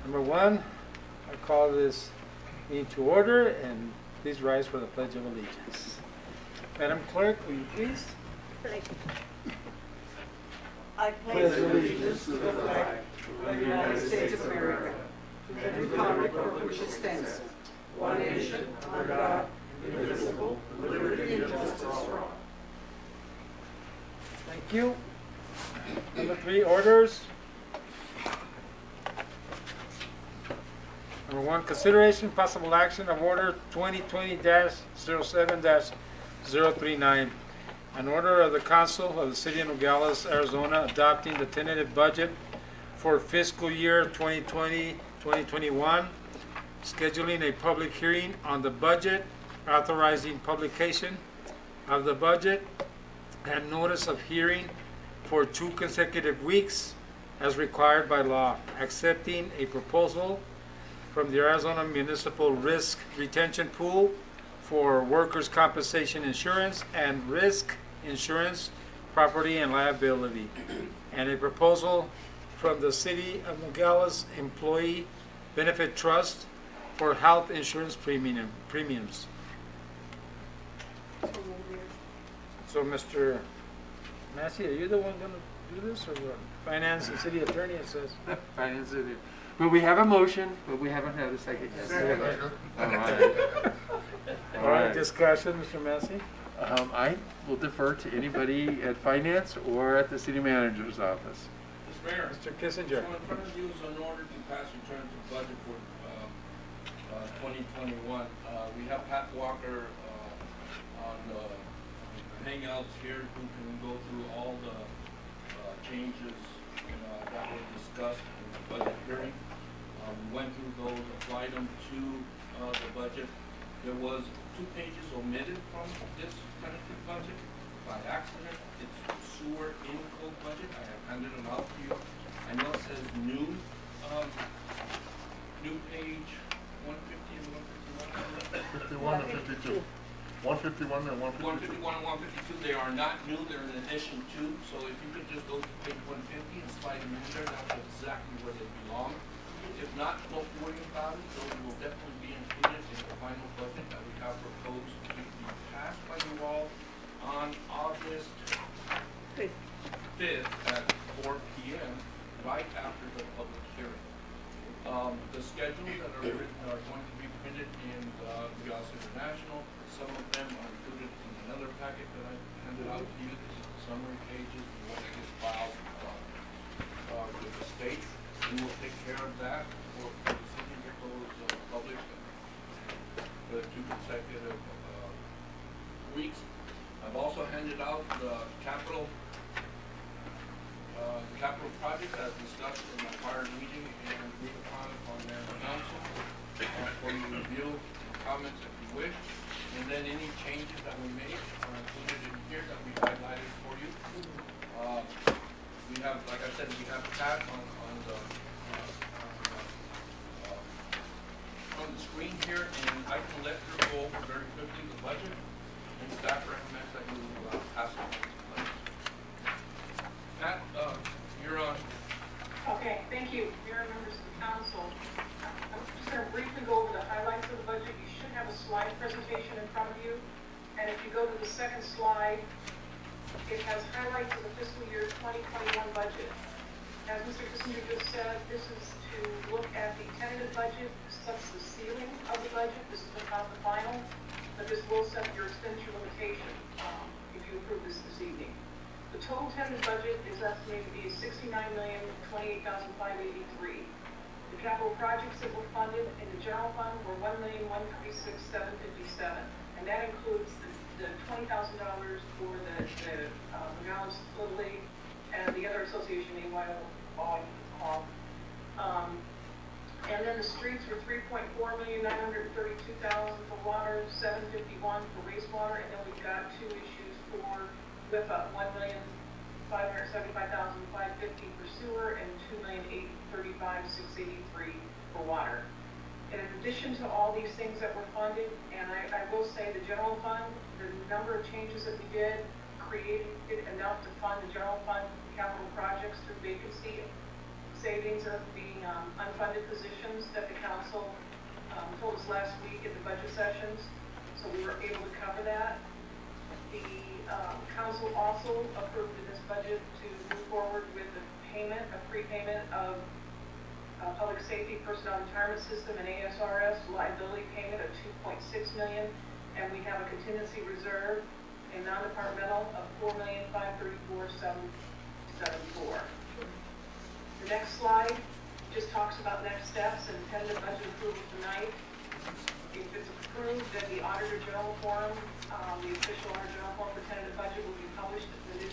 Number one, I call this meeting to order, and please rise for the Pledge of Allegiance. Madam Clerk, will you please? I pledge allegiance to the flag of the United States of America, to the republic for which it stands, one nation, under God, indivisible, with liberty and justice for all. Thank you. Number three, orders. Number one, consideration possible action of order 2020-07-039. An order of the Council of the City of Nogales, Arizona, adopting the tentative budget for fiscal year 2020-2021, scheduling a public hearing on the budget, authorizing publication of the budget, and notice of hearing for 2 consecutive weeks as required by law, accepting a proposal from the Arizona Municipal Risk Retention Pool for workers' compensation insurance and risk insurance, property and liability, and a proposal from the City of Nogales Employee Benefit Trust for health insurance premiums. So, Mr. Massey, are you the one going to do this, or what? Finance and City Attorney, it says. Finance City. Well, we have a motion, but we haven't had a second yet. All right, discussion, Mr. Massey? I will defer to anybody at Finance or at the City Manager's office. Mr. Mayor. Mr. Kissinger. So in front of you is an order to pass return to budget for 2021. We have Pat Walker on the hangouts here who can go through all the changes that were discussed in the budget hearing. We went through those, applied them to the budget. There was 2 pages omitted from this tentative budget by accident. It's sewer in-code budget. I have handed them out to you. I know it says new page 150 and 151. 51 and 52. 151 and 152. 151 and 152, they are not new, they're in addition to, so if you could just go to page 150 and slide them in there, that's exactly where they belong. If not, don't worry about it, those will definitely be included in the final budget that we have proposed to be passed by you all on August 5th at 4 p.m., right after the public hearing. The schedules that are written are going to be printed in Nogales International. Some of them are included in another packet that I handed out to you. This is the summary pages, the one that gets filed with the state. We will take care of that for the city to get those published for 2 consecutive weeks. I've also handed out the capital project as discussed in my prior meeting and agreed upon their council for your review and comments if you wish. And then any changes that we make are included in here that we highlighted for you. We have, like I said, we have Pat on the screen here, and I can let her go over very quickly the budget, and staff recommends that you pass it on to place. Pat, you're on. Okay, thank you. Mayor and members of the council. I'm just going to briefly go over the highlights of the budget. You should have a slide presentation in front of you. And if you go to the second slide, it has highlights of the fiscal year 2021 budget. As Mr. Kissinger just said, this is to look at the tentative budget. This sets the ceiling of the budget. This is not the final, but this will set your expenditure limitation if you approve this evening. The total tentative budget is estimated to be $69,028,583. The capital projects that were funded in the general fund were $1,136,757, and that includes the $20,000 for the Nogales Little League and the other association, AYO. And then the streets were $3,4,932,000 for water, $751,000 for wastewater, and then we've got 2 issues for with $1,575,550 for sewer and $2,835,683 for water. And in addition to all these things that were funded, and I will say the general fund, the number of changes that we did created enough to fund the general fund capital projects through vacancy savings of being unfunded positions that the council told us last week at the budget sessions, so we were able to cover that. The council also approved in this budget to move forward with the payment, a prepayment of public safety personnel retirement system and ASRS liability payment of $2.6 million, and we have a contingency reserve in non-departmental of $4,534,774. The next slide just talks about next steps and tentative budget approval tonight. If it's approved, then the auditor general form, the official auditor general form for tentative budget will be published in the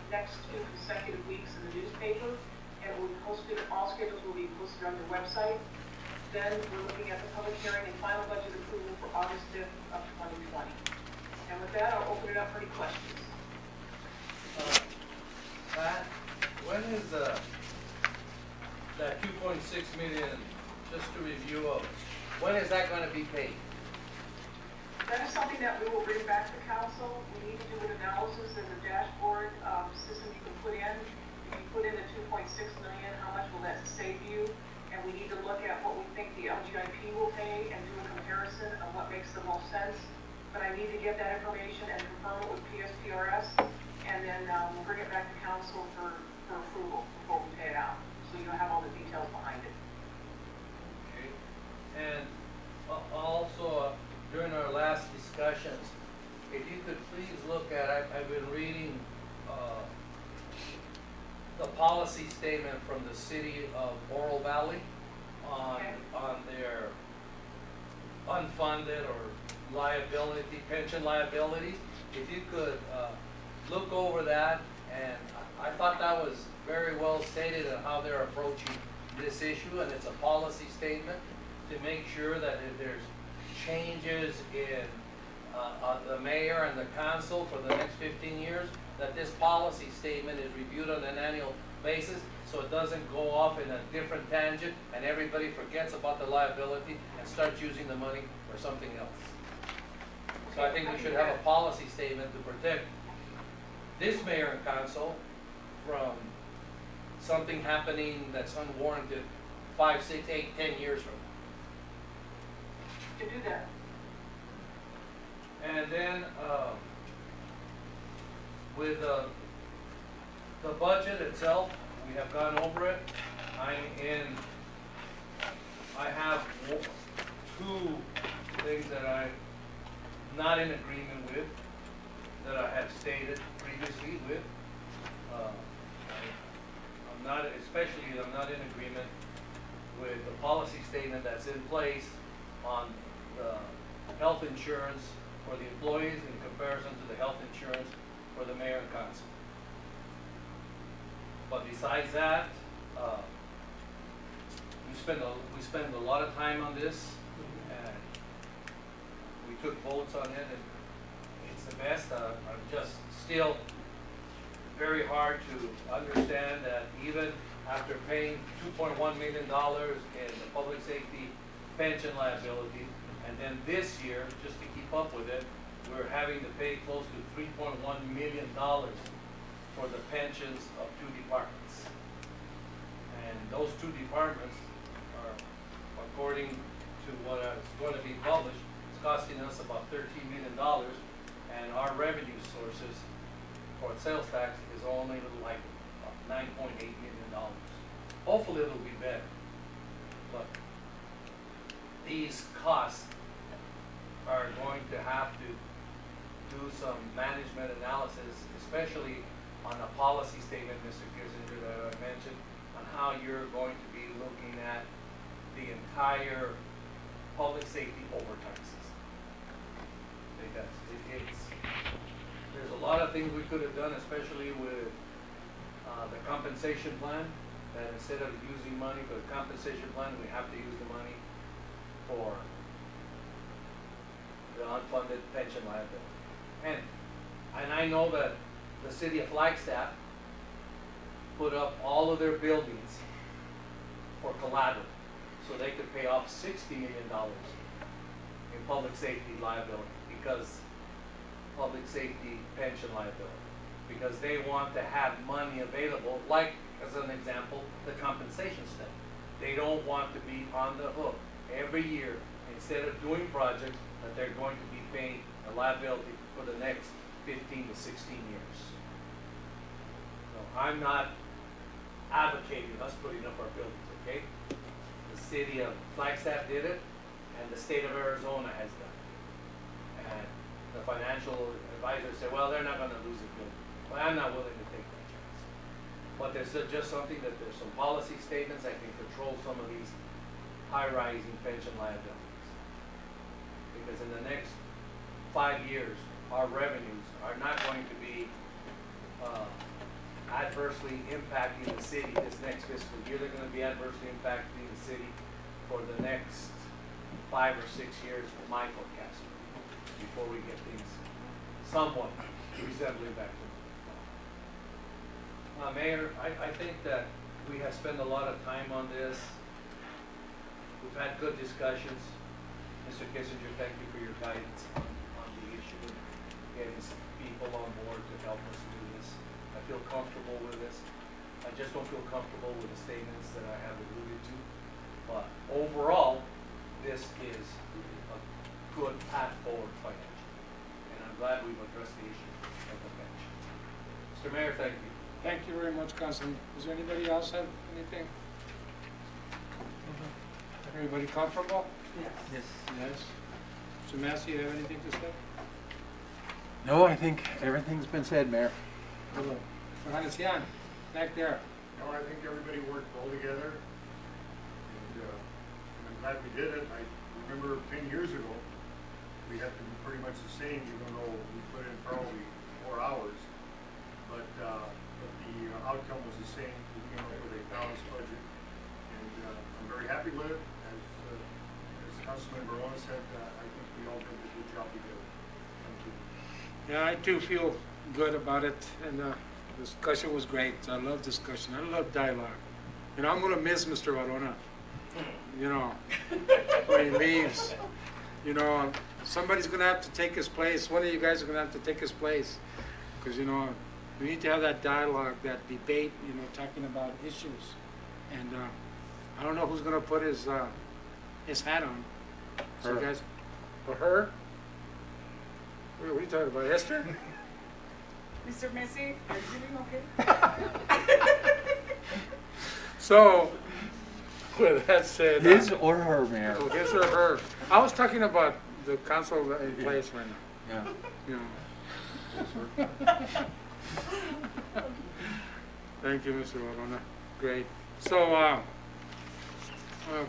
next 2 consecutive weeks in the newspaper, and it will be posted, all schedules will be posted on the website. Then we're looking at the public hearing and final budget approval for August 5th of 2020. And with that, I'll open it up for any questions. Pat, when is that 2.6 million, just to review of, when is that gonna be paid? That is something that we will bring back to council. We need to do an analysis in the dashboard system you can put in. If you put in the 2.6 million, how much will that save you? And we need to look at what we think the LGIP will pay and do a comparison of what makes the most sense. But I need to get that information and confirm it with PSPRS, and then we'll bring it back to council for approval before we pay it out. So you'll have all the details behind it. Okay. And also, during our last discussions, if you could please look at, I've been reading the policy statement from the city of Oro Valley on their unfunded or pension liabilities. If you could look over that, and I thought that was very well stated on how they're approaching this issue, and it's a policy statement to make sure that if there's changes in the mayor and the council for the next 15 years, that this policy statement is reviewed on an annual basis, so it doesn't go off in a different tangent and everybody forgets about the liability and starts using the money for something else. So I think we should have a policy statement to protect this mayor and council from something happening that's unwarranted 5, 6, 8, 10 years from now. To do that. And then with the budget itself, we have gone over it. I have 2 things that I'm not in agreement with, that I have stated previously with. I'm not in agreement with the policy statement that's in place on the health insurance for the employees in comparison to the health insurance for the mayor and council. But besides that, we spend a lot of time on this, and we took votes on it, and it's the best. I'm just still very hard to understand that even after paying $2.1 million in the public safety pension liability, and then this year, just to keep up with it, we're having to pay close to $3.1 million for the pensions of 2 departments. And those 2 departments are, according to what is going to be published, it's costing us about $13 million, and our revenue sources for sales tax is only like $9.8 million. Hopefully it'll be better, but these costs are going to have to do some management analysis, especially on a policy statement, Mr. Kissinger, that I mentioned, on how you're going to be looking at the entire public safety overtime system. Because there's a lot of things we could have done, especially with the compensation plan, that instead of using money for the compensation plan, we have to use the money for the unfunded pension liability. And I know that the city of Flagstaff put up all of their buildings for collateral, so they could pay off $60 million in public safety liability, because public safety pension liability, because they want to have money available, like as an example, the compensation study. They don't want to be on the hook every year, instead of doing projects, that they're going to be paying a liability for the next 15 to 16 years. So I'm not advocating us putting up our buildings, okay? The city of Flagstaff did it, and the state of Arizona has done it. And the financial advisor said, well, they're not gonna lose a building. Well, I'm not willing to take that chance. But there's just something that there's some policy statements that can control some of these high-rising pension liabilities. Because in the next 5 years, our revenues are not going to be adversely impacting the city this next fiscal year. They're going to be adversely impacting the city for the next 5 or 6 years, for my forecast, before we get things somewhat resembling back to normal. Mayor, I think that we have spent a lot of time on this. We've had good discussions. Mr. Kissinger, thank you for your guidance on the issue, getting some people on board to help us do this. I feel comfortable with this. I just don't feel comfortable with the statements that I have alluded to. But overall, this is a good path forward financially. And I'm glad we've addressed the issue of the pension. Mr. Mayor, thank you. Thank you very much, Councilman. Does anybody else have anything? Everybody comfortable? Yes. Yes. Mr. Massey, you have anything to say? No, I think everything's been said, Mayor. Hello. Mr. Hanesian, back there. No, I think everybody worked well together, and I'm glad we did it. I remember 10 years ago, we had to do pretty much the same, even though we put in probably 4 hours. But the outcome was the same. We came up with a balanced budget, and I'm very happy with it. As Councilman Barona said, I think we all did a good job together. Thank you. Yeah, I too feel good about it, and the discussion was great. I love discussion. I love dialogue. You know, I'm gonna miss Mr. Barona. You know, when he leaves. You know, somebody's gonna have to take his place. One of you guys are gonna have to take his place, because you know, we need to have that dialogue, that debate. You know, talking about issues, and I don't know who's gonna put his hat on. So Her. guys, for her. What are you talking about, Esther? Mr. Messi, are you doing okay? So, with that said, His or her, Mayor? his or her. I was talking about the council in place right now. Yeah. You know. Thank you, Mr. Barona. Great. So,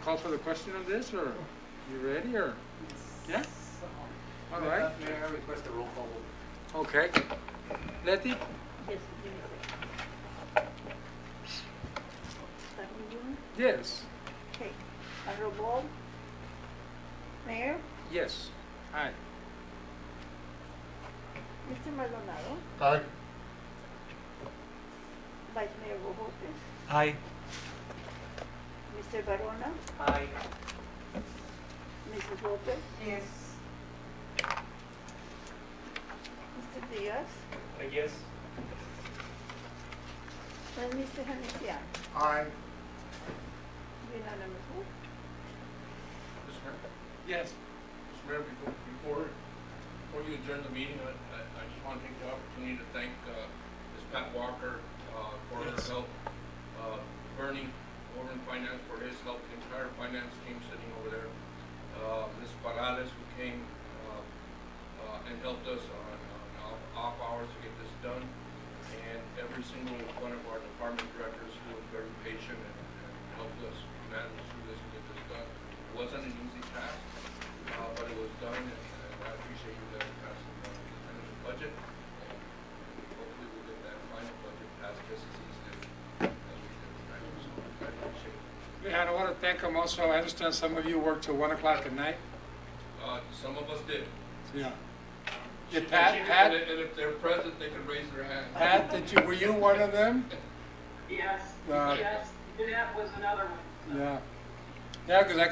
call for the question on this, or you ready, or? Yeah? All right. Mayor, I request a roll call vote. Okay. Letty? Yes, give me a second. Start with you? Yes. Okay. Honorable Mayor, Yes. Aye. Mr. Maldonado, Aye. Vice Mayor Bohotes, Aye. Mr. Barona, Aye. Mrs. Lopez, Yes. Mr. Diaz, Yes. and Mr. Hanesian. Aye. Unanimous vote. Mr. Mayor? Yes. Mr. Mayor, before you adjourn the meeting, I just want to take the opportunity to thank Ms. Pat Walker for her help, Bernie over in finance for his help, the entire finance team sitting over there, Ms. Parales who came and helped us on off hours to get this done, and every single one of our department directors who was very patient and helped us manage through this and get this done. It wasn't an easy task, but it was done, and I appreciate you guys passing the tentative budget, and hopefully we'll get that final budget passed just as easily as we did tonight. So I appreciate it. Yeah, I want to thank them also. I understand some of you work till 1 o'clock at night. Some of us did. Yeah. And Did Pat, if they're present, they can raise their hand. Pat, were you one of them? Yes, Uh, yes, that was another one. Yeah. Yeah, because I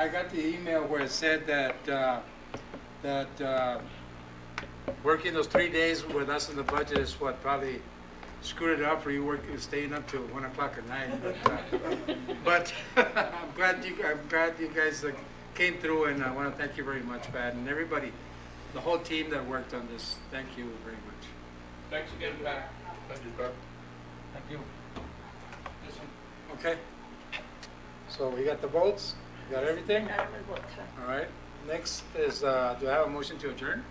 got the email where it said that working those 3 days with us in the budget is what, probably screwed it up or you staying up till 1 o'clock at night. But I'm glad you guys came through, and I want to thank you very much, Pat, and everybody, the whole team that worked on this. Thank you very much. Thanks again, Pat. Thank you, Pat. Thank you. Listen, Okay. So we got the votes. We got everything. All right. Next is, do I have a motion to adjourn?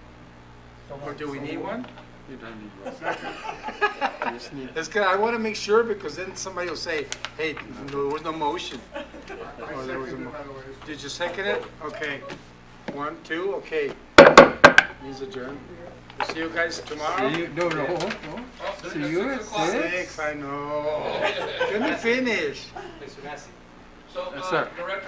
Or do we need one? You don't need one. You just need, It's good. I want to make sure because then somebody will say, hey, there was no motion. I Oh, there was a second mo- it, by the way. Did you second it? Okay. 1, 2, okay. He's adjourned. We'll see you guys tomorrow. see you, no, Oh, see you at 6? 6, I know. Let me finish. Mr. Massey. So, Yes, sir. Director